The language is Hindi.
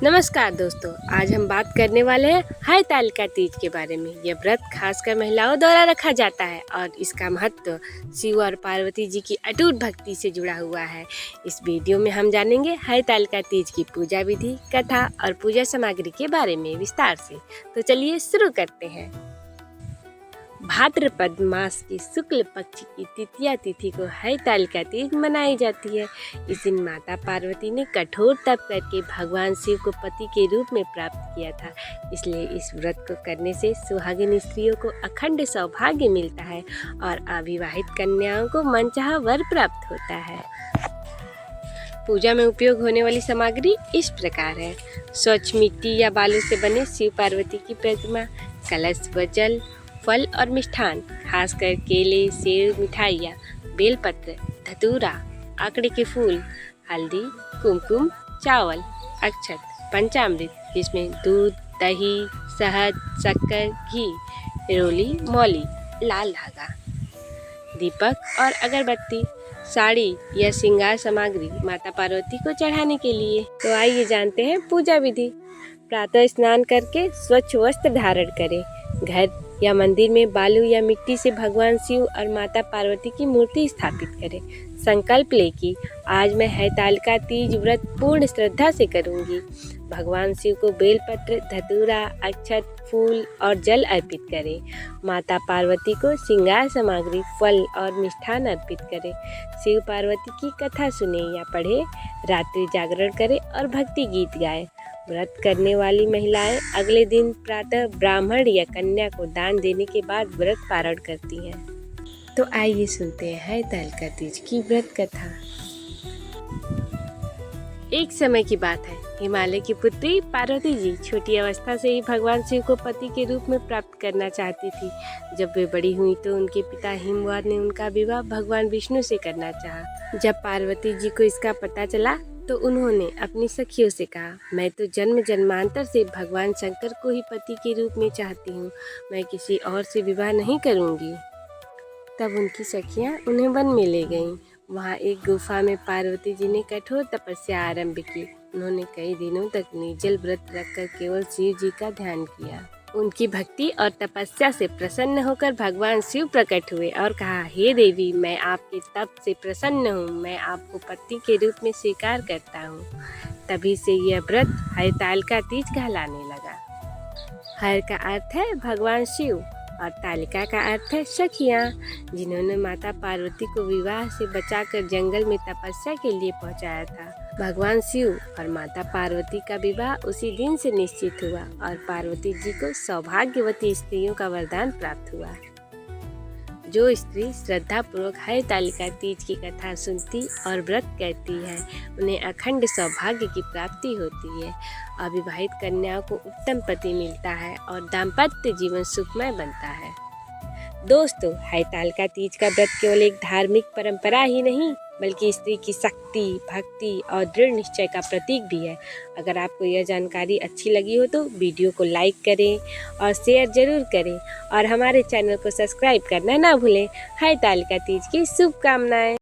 नमस्कार दोस्तों, आज हम बात करने वाले हैं हरतालिका तीज के बारे में। यह व्रत खासकर महिलाओं द्वारा रखा जाता है और इसका महत्व शिव और पार्वती जी की अटूट भक्ति से जुड़ा हुआ है। इस वीडियो में हम जानेंगे हरतालिका तीज की पूजा विधि, कथा और पूजा सामग्री के बारे में विस्तार से। तो चलिए शुरू करते हैं। भाद्रपद मास की शुक्ल पक्ष की तृतीया तिथि को हरतालिका तीज मनाई जाती है। इस दिन माता पार्वती ने कठोर तप करके भगवान शिव को पति के रूप में प्राप्त किया था। इसलिए इस व्रत को करने से सुहागिन स्त्रियों को अखंड सौभाग्य मिलता है और अविवाहित कन्याओं को मनचाहा वर प्राप्त होता है। पूजा में उपयोग होने वाली सामग्री इस प्रकार है। स्वच्छ मिट्टी या बालू से बने शिव पार्वती की प्रतिमा, कलश व जल, फल और मिष्ठान, खासकर केले, सेब, मिठाइयाँ, बेलपत्र, धतूरा, आकड़े के फूल, हल्दी, कुमकुम, चावल, अक्षत, पंचामृत जिसमें दूध, दही, शहद, शक्कर, घी, रोली, मौली, लाल धागा, दीपक और अगरबत्ती, साड़ी या श्रृंगार सामग्री माता पार्वती को चढ़ाने के लिए। तो आइए जानते हैं पूजा विधि। प्रातः स्नान करके स्वच्छ वस्त्र धारण करें। घर या मंदिर में बालू या मिट्टी से भगवान शिव और माता पार्वती की मूर्ति स्थापित करें। संकल्प ले कि आज मैं हरतालिका तीज व्रत पूर्ण श्रद्धा से करूंगी। भगवान शिव को बेलपत्र, धतूरा, अक्षत, फूल और जल अर्पित करें। माता पार्वती को श्रृंगार सामग्री, फल और मिष्ठान अर्पित करें। शिव पार्वती की कथा सुने या पढ़े, रात्रि जागरण करें और भक्ति गीत गाएं। व्रत करने वाली महिलाएं अगले दिन प्रातः ब्राह्मण या कन्या को दान देने के बाद व्रत पारण करती हैं। तो आइए सुनते हैं हरतालिका तीज की व्रत कथा। एक समय की बात है, हिमालय की पुत्री पार्वती जी छोटी अवस्था से ही भगवान शिव को पति के रूप में प्राप्त करना चाहती थी। जब वे बड़ी हुई तो उनके पिता हिमवाद ने उनका विवाह भगवान विष्णु से करना चाहा। जब पार्वती जी को इसका पता चला तो उन्होंने अपनी सखियों से कहा, मैं तो जन्म जन्मांतर से भगवान शंकर को ही पति के रूप में चाहती हूँ, मैं किसी और से विवाह नहीं करूँगी। तब उनकी सखियाँ उन्हें वन में ले गईं। वहाँ एक गुफा में पार्वती जी ने कठोर तपस्या आरंभ की। उन्होंने कई दिनों तक निर्जल व्रत रखकर केवल शिव जी का ध्यान किया। उनकी भक्ति और तपस्या से प्रसन्न होकर भगवान शिव प्रकट हुए और कहा, हे देवी, मैं आपके तप से प्रसन्न हूँ, मैं आपको पति के रूप में स्वीकार करता हूँ। तभी से यह व्रत हरतालिका तीज कहलाने लगा। हर का अर्थ है भगवान शिव और तालिका का अर्थ है सखियाँ, जिन्होंने माता पार्वती को विवाह से बचाकर जंगल में तपस्या के लिए पहुंचाया था। भगवान शिव और माता पार्वती का विवाह उसी दिन से निश्चित हुआ और पार्वती जी को सौभाग्यवती स्त्रियों का वरदान प्राप्त हुआ। जो स्त्री श्रद्धा पूर्वक हरतालिका तीज की कथा सुनती और व्रत करती है, उन्हें अखंड सौभाग्य की प्राप्ति होती है। अविवाहित कन्याओं को उत्तम पति मिलता है और दाम्पत्य जीवन सुखमय बनता है। दोस्तों, हरतालिका तीज का व्रत केवल एक धार्मिक परंपरा ही नहीं, बल्कि स्त्री की शक्ति, भक्ति और दृढ़ निश्चय का प्रतीक भी है। अगर आपको यह जानकारी अच्छी लगी हो तो वीडियो को लाइक करें और शेयर जरूर करें और हमारे चैनल को सब्सक्राइब करना ना भूलें। हरतालिका तीज की शुभकामनाएं।